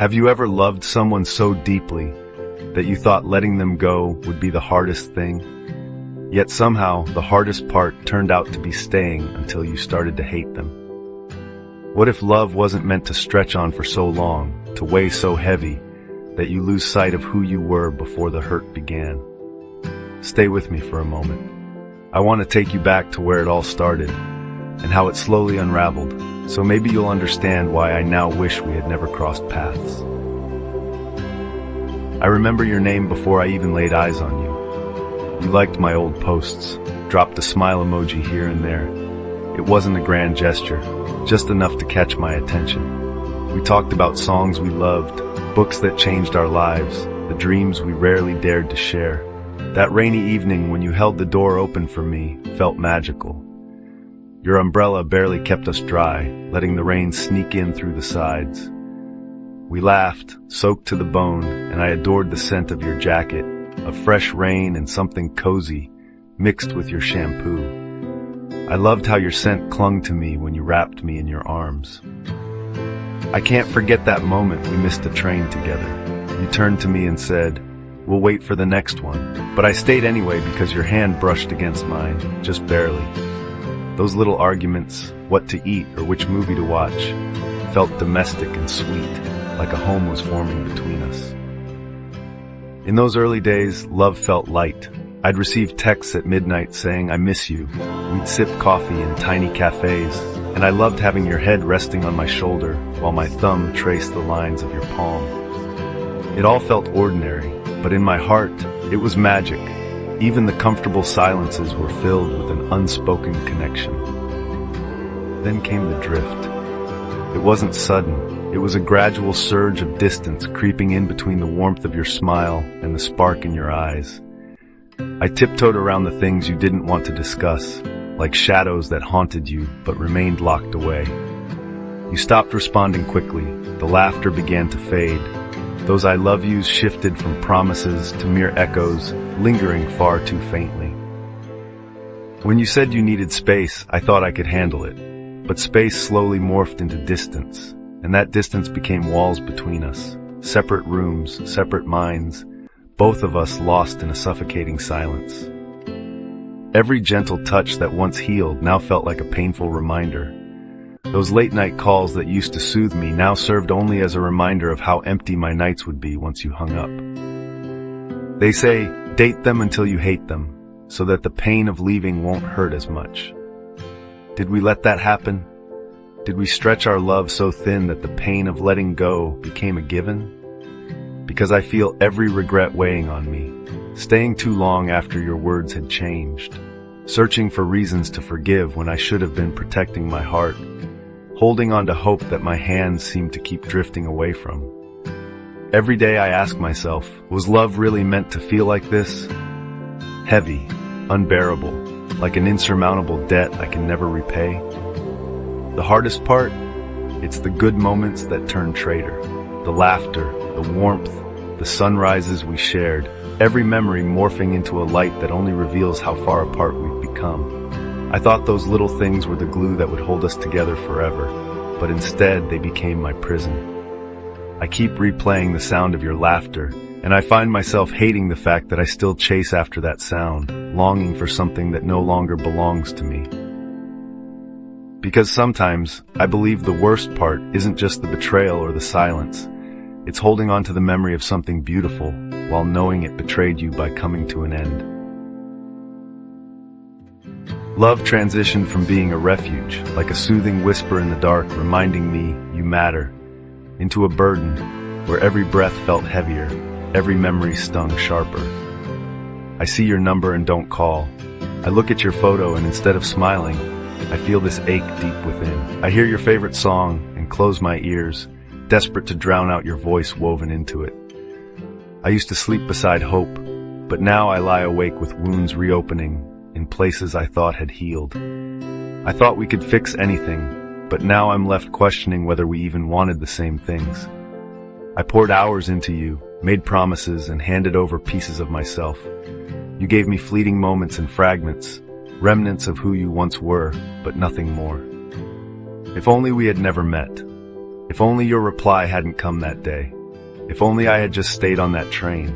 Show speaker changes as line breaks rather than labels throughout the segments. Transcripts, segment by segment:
Have you ever loved someone so deeply that you thought letting them go would be the hardest thing? Yet somehow, the hardest part turned out to be staying until you started to hate them. What if love wasn't meant to stretch on for so long, to weigh so heavy, that you lose sight of who you were before the hurt began? Stay with me for a moment. I want to take you back to where it all started, and how it slowly unraveled, so maybe you'll understand why I now wish we had never crossed paths. I remember your name before I even laid eyes on you. You liked my old posts, dropped a smile emoji here and there. It wasn't a grand gesture, just enough to catch my attention. We talked about songs we loved, books that changed our lives, the dreams we rarely dared to share. That rainy evening when you held the door open for me felt magical. Your umbrella barely kept us dry, letting the rain sneak in through the sides. We laughed, soaked to the bone, and I adored the scent of your jacket, of fresh rain and something cozy, mixed with your shampoo. I loved how your scent clung to me when you wrapped me in your arms. I can't forget that moment we missed a train together. You turned to me and said, "We'll wait for the next one." But I stayed anyway because your hand brushed against mine, just barely. Those little arguments, what to eat or which movie to watch, felt domestic and sweet, like a home was forming between us. In those early days, love felt light. I'd receive texts at midnight saying, "I miss you." We'd sip coffee in tiny cafes, and I loved having your head resting on my shoulder while my thumb traced the lines of your palm. It all felt ordinary, but in my heart, it was magic. Even the comfortable silences were filled with an unspoken connection. Then came the drift. It wasn't sudden. It was a gradual surge of distance creeping in between the warmth of your smile and the spark in your eyes. I tiptoed around the things you didn't want to discuss, like shadows that haunted you but remained locked away. You stopped responding quickly. The laughter began to fade. Those I love yous shifted from promises to mere echoes, lingering far too faintly. When you said you needed space, I thought I could handle it. But space slowly morphed into distance, and that distance became walls between us. Separate rooms, separate minds, both of us lost in a suffocating silence. Every gentle touch that once healed now felt like a painful reminder. Those late-night calls that used to soothe me now served only as a reminder of how empty my nights would be once you hung up. They say, date them until you hate them, so that the pain of leaving won't hurt as much. Did we let that happen? Did we stretch our love so thin that the pain of letting go became a given? Because I feel every regret weighing on me, staying too long after your words had changed, searching for reasons to forgive when I should have been protecting my heart, holding on to hope that my hands seemed to keep drifting away from. Every day I ask myself, was love really meant to feel like this? Heavy, unbearable, like an insurmountable debt I can never repay. The hardest part? It's the good moments that turn traitor. The laughter, the warmth, the sunrises we shared, every memory morphing into a light that only reveals how far apart we've become. I thought those little things were the glue that would hold us together forever, but instead they became my prison. I keep replaying the sound of your laughter, and I find myself hating the fact that I still chase after that sound, longing for something that no longer belongs to me. Because sometimes, I believe the worst part isn't just the betrayal or the silence. It's holding on to the memory of something beautiful, while knowing it betrayed you by coming to an end. Love transitioned from being a refuge, like a soothing whisper in the dark reminding me you matter, into a burden, where every breath felt heavier, every memory stung sharper. I see your number and don't call. I look at your photo and instead of smiling, I feel this ache deep within. I hear your favorite song and close my ears, desperate to drown out your voice woven into it. I used to sleep beside hope, but now I lie awake with wounds reopening in places I thought had healed. I thought we could fix anything, but now I'm left questioning whether we even wanted the same things. I poured hours into you, made promises, and handed over pieces of myself. You gave me fleeting moments and fragments, remnants of who you once were, but nothing more. If only we had never met. If only your reply hadn't come that day. If only I had just stayed on that train.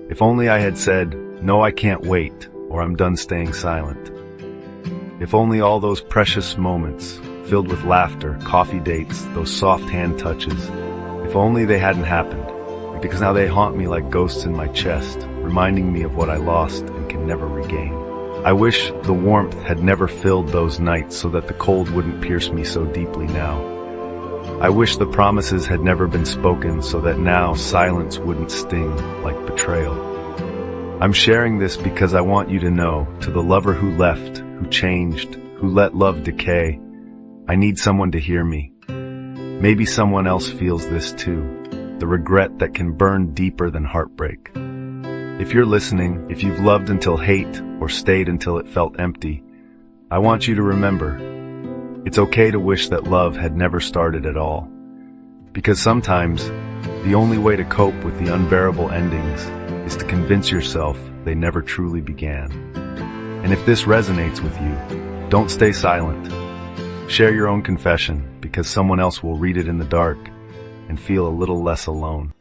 If only I had said, "No, I can't wait," or "I'm done staying silent." If only all those precious moments, filled with laughter, coffee dates, those soft hand touches, if only they hadn't happened, because now they haunt me like ghosts in my chest, reminding me of what I lost and can never regain. I wish the warmth had never filled those nights so that the cold wouldn't pierce me so deeply now. I wish the promises had never been spoken so that now silence wouldn't sting like betrayal. I'm sharing this because I want you to know, to the lover who left, who changed, who let love decay, I need someone to hear me. Maybe someone else feels this too, the regret that can burn deeper than heartbreak. If you're listening, if you've loved until hate or stayed until it felt empty, I want you to remember, it's okay to wish that love had never started at all. Because sometimes, the only way to cope with the unbearable endings is to convince yourself they never truly began. And if this resonates with you, don't stay silent. Share your own confession, because someone else will read it in the dark and feel a little less alone.